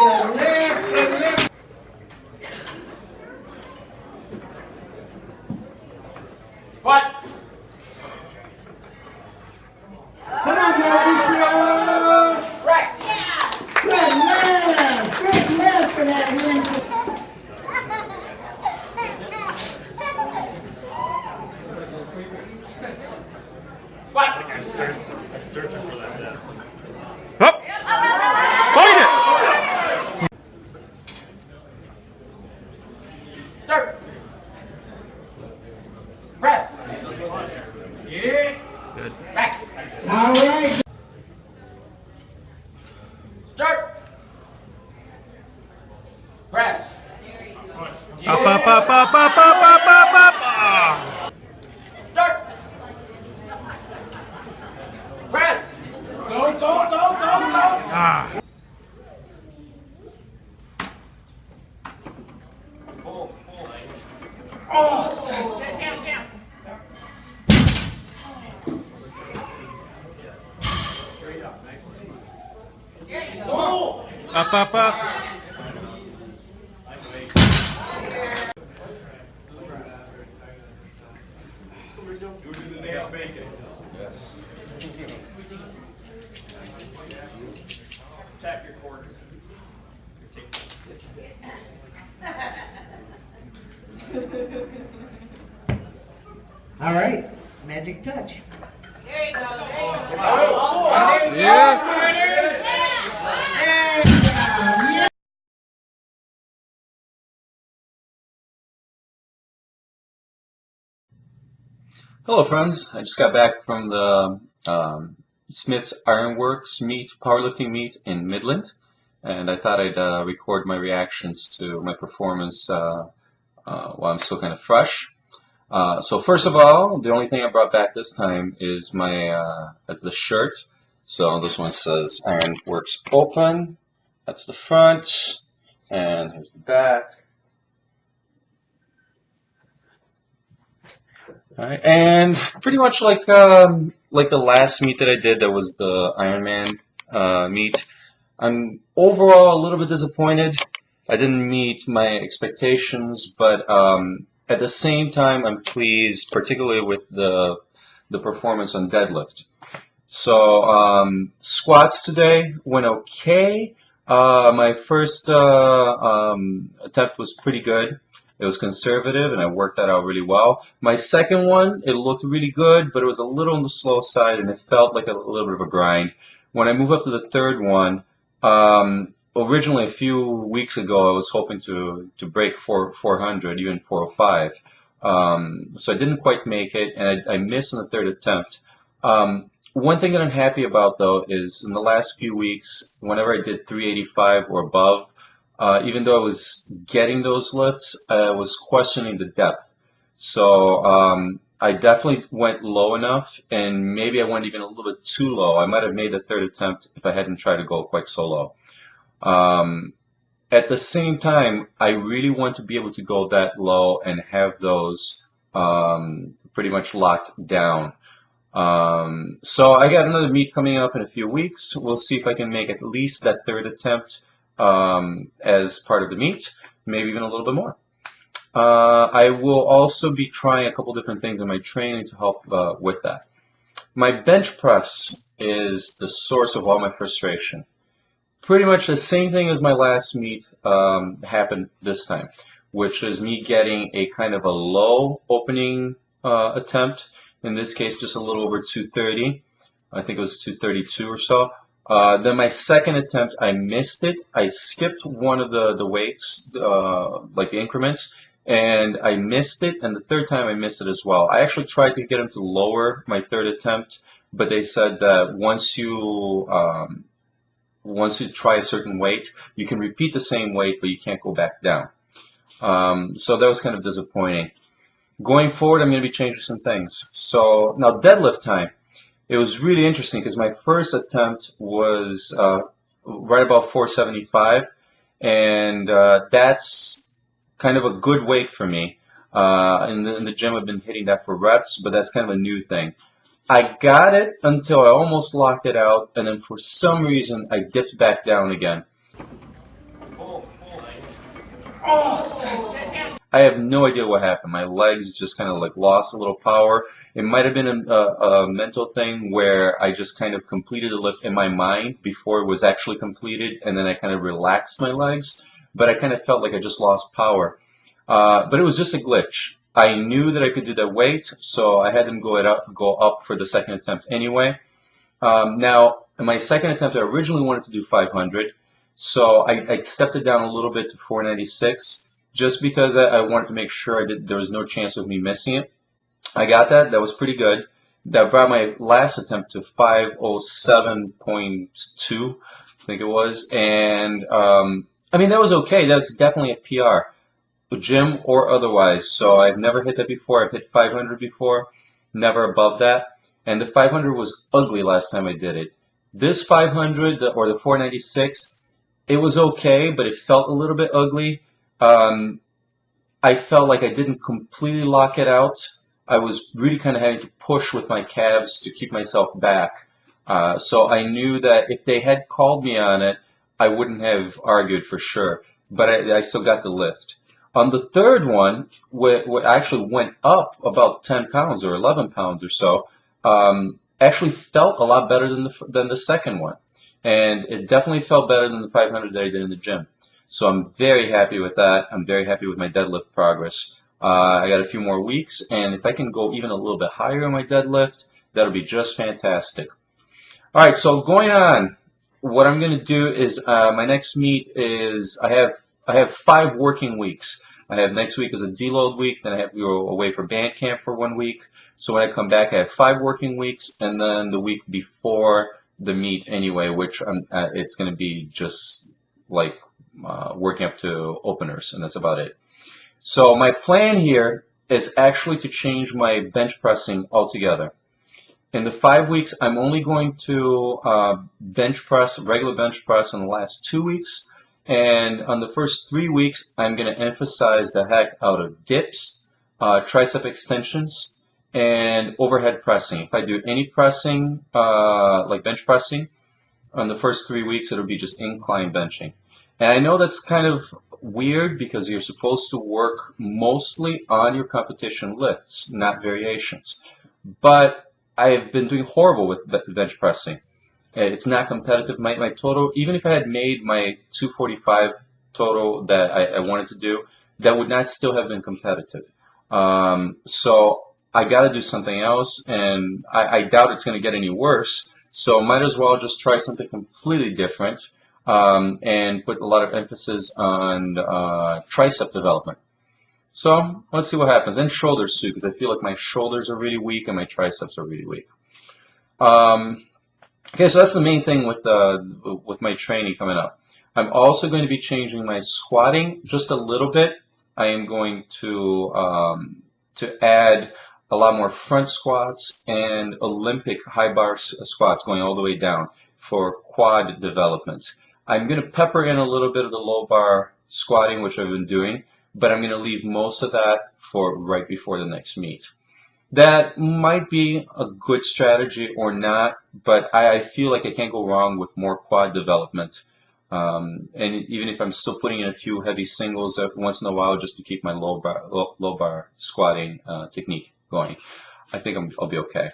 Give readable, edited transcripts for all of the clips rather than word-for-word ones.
What? Come on, Mauricio! Right. Good left! Good left for that hand. What? I'm searching for that desk. Up. Find it. Start. Press. Yeah. Good. Back. All right. Start. Press. Up, up, up, up, up, up, up, up, up. Ah. Start. Press. Go, go, go, go, go! Ah. Up, up, up. Yes. Tap your cord. All right, magic touch. There you go, there you go. Yeah. Hello friends, I just got back from the Smith's Ironworks meet, powerlifting meet in Midland, and I thought I'd record my reactions to my performance while I'm still kind of fresh. So first of all, the only thing I brought back this time is my the shirt. So this one says Ironworks Open, that's the front, and here's the back. Alright, and pretty much like the last meet that I did, that was the Ironman meet. I'm overall a little bit disappointed. I didn't meet my expectations, but at the same time, I'm pleased, particularly with the performance on deadlift. So squats today went okay. My first attempt was pretty good. It was conservative, and I worked that out really well. My second one, it looked really good, but it was a little on the slow side, and it felt like a little bit of a grind. When I moved up to the third one, originally a few weeks ago, I was hoping to break 400, even 405. So I didn't quite make it, and I missed on the third attempt. One thing that I'm happy about, though, is in the last few weeks, whenever I did 385 or above, even though I was getting those lifts, I was questioning the depth. So I definitely went low enough, and maybe I went even a little bit too low. I might have made the third attempt if I hadn't tried to go quite so low. At the same time, I really want to be able to go that low and have those pretty much locked down. So I got another meet coming up in a few weeks. We'll see if I can make at least that third attempt as part of the meet, maybe even a little bit more. I will also be trying a couple different things in my training to help with that. My bench press is the source of all my frustration. Pretty much the same thing as my last meet happened this time, which is me getting a kind of a low opening attempt. In this case, just a little over 230. I think it was 232 or so. Then my second attempt, I missed it. I skipped one of the weights, like the increments, and I missed it. And the third time, I missed it as well. I actually tried to get them to lower my third attempt, but they said that once you try a certain weight, you can repeat the same weight, but you can't go back down. So that was kind of disappointing. Going forward, I'm going to be changing some things. So now deadlift time. It was really interesting because my first attempt was right about 475, and that's kind of a good weight for me. In the gym, I've been hitting that for reps, but that's kind of a new thing. I got it until I almost locked it out, and then for some reason, I dipped back down again. I have no idea what happened. My legs just kind of like lost a little power. It might have been a mental thing where I just kind of completed the lift in my mind before it was actually completed, and then I kind of relaxed my legs, but I kind of felt like I just lost power. But it was just a glitch. I knew that I could do that weight, so I had them go up for the second attempt anyway. Now, in my second attempt, I originally wanted to do 500, so I stepped it down a little bit to 496. Just because I wanted to make sure there was no chance of me missing it. I got that. That was pretty good. That brought my last attempt to 507.2, I think it was. And, I mean, that was okay. That's definitely a PR, gym or otherwise. So I've never hit that before. I've hit 500 before, never above that. And the 500 was ugly last time I did it. This 500, or the 496, it was okay, but it felt a little bit ugly. I felt like I didn't completely lock it out. I was really kind of having to push with my calves to keep myself back. So I knew that if they had called me on it, I wouldn't have argued for sure. But I still got the lift. On the third one, what actually went up about 10 pounds or 11 pounds or so, actually felt a lot better than the second one. And it definitely felt better than the 500 that I did in the gym. So I'm very happy with that. I'm very happy with my deadlift progress. I got a few more weeks, and if I can go even a little bit higher on my deadlift, that'll be just fantastic. All right, so going on, what I'm going to do is my next meet is I have 5 working weeks. I have next week is a deload week, then I have to go away for band camp for 1 week. So when I come back, I have 5 working weeks, and then the week before the meet anyway, which it's going to be just like working up to openers, and that's about it. So my plan here is actually to change my bench pressing altogether. In the 5 weeks, I'm only going to bench press, regular bench press in the last 2 weeks, and on the first 3 weeks, I'm going to emphasize the heck out of dips, tricep extensions, and overhead pressing. If I do any pressing, like bench pressing, on the first 3 weeks, it'll be just incline benching. And I know that's kind of weird because you're supposed to work mostly on your competition lifts, not variations. But I've been doing horrible with bench pressing. It's not competitive. My total, even if I had made my 245 total that I wanted to do, that would not still have been competitive. So I got to do something else, and I doubt it's going to get any worse. So might as well just try something completely different. And put a lot of emphasis on tricep development. So let's see what happens, and shoulders too, because I feel like my shoulders are really weak and my triceps are really weak. Okay, so that's the main thing with my training coming up. I'm also going to be changing my squatting just a little bit. I am going to add a lot more front squats and Olympic high bar squats going all the way down for quad development. I'm going to pepper in a little bit of the low bar squatting, which I've been doing, but I'm going to leave most of that for right before the next meet. That might be a good strategy or not, but I feel like I can't go wrong with more quad development. And even if I'm still putting in a few heavy singles once in a while just to keep my low bar squatting technique going, I think I'll be okay.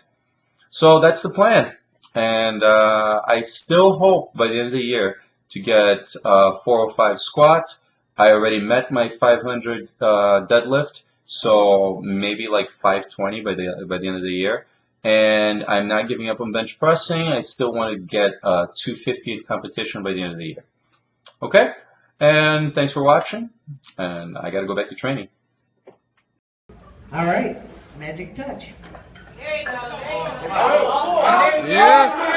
So that's the plan. And I still hope by the end of the year to get 405 squat. I already met my 500 deadlift, so maybe like 520 by the end of the year. And I'm not giving up on bench pressing. I still want to get 250 in competition by the end of the year. Okay? And thanks for watching. And I got to go back to training. All right, magic touch. There you go. There you go. Yeah.